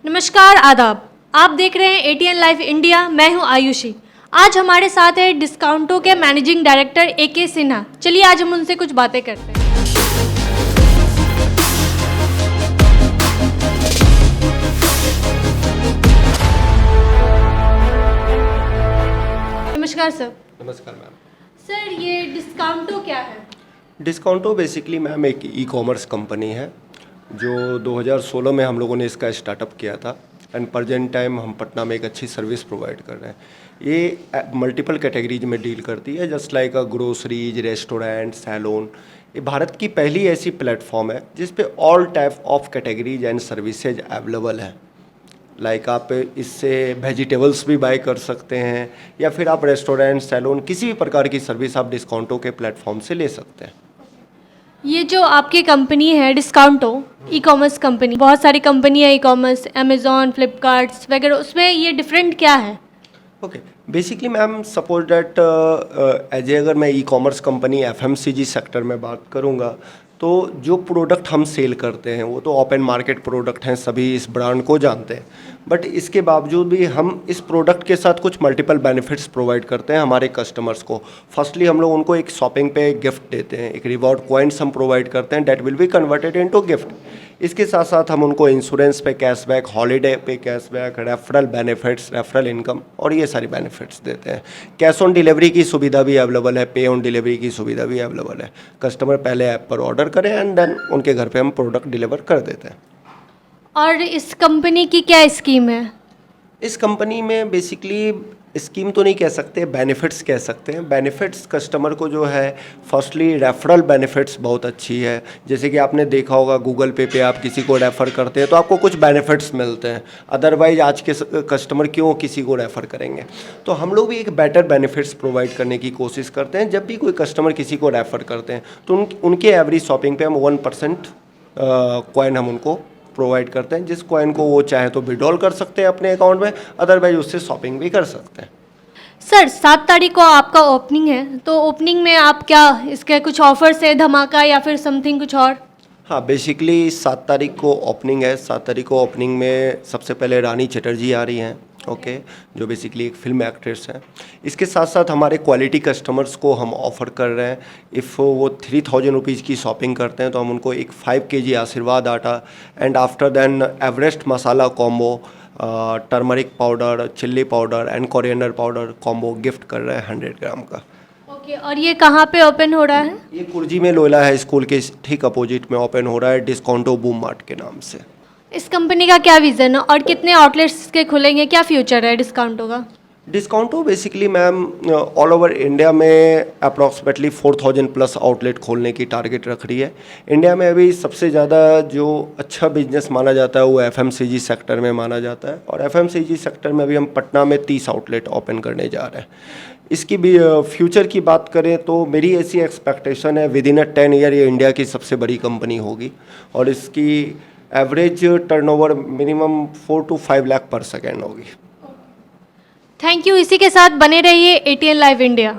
नमस्कार, आदाब। आप देख रहे हैं एटीएन लाइव इंडिया। मैं हूं आयुषी। आज हमारे साथ है डिस्काउंटो के मैनेजिंग डायरेक्टर AK सिन्हा। चलिए आज हम उनसे कुछ बातें करते हैं। नमस्कार सर। नमस्कार मैम। सर, ये डिस्काउंटो क्या है? डिस्काउंटो बेसिकली मैम एक ई कॉमर्स कंपनी है जो 2016 में हम लोगों ने इसका स्टार्टअप किया था एंड प्रेजेंट टाइम हम पटना में एक अच्छी सर्विस प्रोवाइड कर रहे हैं। ये मल्टीपल कैटेगरीज में डील करती है, just like groceries, restaurant, salon. ये भारत की पहली ऐसी प्लेटफॉर्म है जिस पे all type of categories and services available है। लाइक आप इससे वेजिटेबल्स भी बाय कर सकते हैं या फिर आप रेस्टोरेंट, सैलून, किसी भी प्रकार की सर्विस आप डिस्काउंटो के प्लेटफॉर्म से ले सकते हैं। ये जो आपकी कंपनी है डिस्काउंटो ई कॉमर्स कंपनी, बहुत सारी कंपनी है ई कॉमर्स, अमेजॉन, फ्लिपकार्ट्स वगैरह, उसमें ये डिफरेंट क्या है? Okay, basically ma'am suppose that as a अगर मैं e commerce company FMCG sector में बात करूँगा तो जो प्रोडक्ट हम सेल करते हैं वो तो ओपन मार्केट प्रोडक्ट हैं, सभी इस ब्रांड को जानते हैं। बट इसके बावजूद भी हम इस प्रोडक्ट के साथ कुछ मल्टीपल बेनिफिट्स प्रोवाइड करते हैं हमारे कस्टमर्स को। फर्स्टली हम लोग उनको एक शॉपिंग पे गिफ्ट देते हैं, एक रिवॉर्ड पॉइंट्स हम प्रोवाइड करते हैं, that will be converted into gift. इसके साथ साथ हम उनको इंश्योरेंस पे कैशबैक, हॉलीडे पे cashback, referral benefits, referral income और ये सारी बेनिफिट्स देते हैं। कैश ऑन डिलीवरी की सुविधा भी अवेलेबल है, पे ऑन डिलीवरी की सुविधा भी अवेलेबल है। कस्टमर पहले ऐप पर ऑर्डर करें एंड देन उनके घर पे हम प्रोडक्ट डिलीवर कर देते हैं। और इस कंपनी की क्या स्कीम है? इस कंपनी में बेसिकली स्कीम तो नहीं कह सकते, बेनिफिट्स कह सकते हैं। बेनिफिट्स कस्टमर को जो है, फर्स्टली रेफरल बेनिफिट्स बहुत अच्छी है। जैसे कि आपने देखा होगा गूगल पे आप किसी को रेफ़र करते हैं तो आपको कुछ बेनिफिट्स मिलते हैं, अदरवाइज आज के कस्टमर क्यों किसी को रेफ़र करेंगे। तो हम लोग भी एक बेटर बेनिफिट्स प्रोवाइड करने की कोशिश करते हैं। जब भी कोई कस्टमर किसी को रेफ़र करते हैं तो उनके एवरेज शॉपिंग पे हम 1% कॉइन हम उनको प्रोवाइड करते हैं, जिस कॉइन को वो चाहे तो विड्रॉल कर सकते हैं अपने अकाउंट में, अदरवाइज उससे शॉपिंग भी कर सकते हैं। सर, 7 तारीख को आपका ओपनिंग है, तो ओपनिंग में आप क्या इसके कुछ ऑफर्स है, धमाका या फिर समथिंग कुछ और? हाँ, बेसिकली 7 तारीख को ओपनिंग है। 7 तारीख को ओपनिंग में सबसे पहले रानी चटर्जी आ रही हैं, ओके, जो बेसिकली एक फिल्म एक्ट्रेस हैं। इसके साथ साथ हमारे क्वालिटी कस्टमर्स को हम ऑफ़र कर रहे हैं, इफ़ वो 3000 रुपीज़ की शॉपिंग करते हैं तो हम उनको एक 5 kg आशीर्वाद आटा and after than Everest masala combo, turmeric powder, chilli powder and coriander powder combo gift कर रहे हैं 100 ग्राम का। ओके, और ये कहाँ पे ओपन हो रहा है? ये कुर्जी में लोयला है स्कूल के ठीक अपोजिट में ओपन हो रहा है, डिस्काउंटो बूम मार्ट के नाम से। इस कंपनी का क्या विज़न है और कितने आउटलेट्स के खुलेंगे, क्या फ्यूचर है डिस्काउंटो का? Discounto basically ma'am all over India में अप्रॉक्सीमेटली 4000 प्लस आउटलेट खोलने की टारगेट रख रही है। इंडिया में अभी सबसे ज़्यादा जो अच्छा बिजनेस माना जाता है वो FMCG सेक्टर में माना जाता है, और FMCG सेक्टर में अभी हम पटना में 30 आउटलेट ओपन करने जा रहे हैं। इसकी भी फ्यूचर की बात करें तो मेरी ऐसी एक्सपेक्टेशन है विद इन 10 ईयर ये इंडिया की सबसे बड़ी कंपनी होगी, और इसकी average turnover minimum 4 to 5 lakh पर सेकेंड होगी। Thank you. इसी के साथ बने रहिए ATN लाइव इंडिया।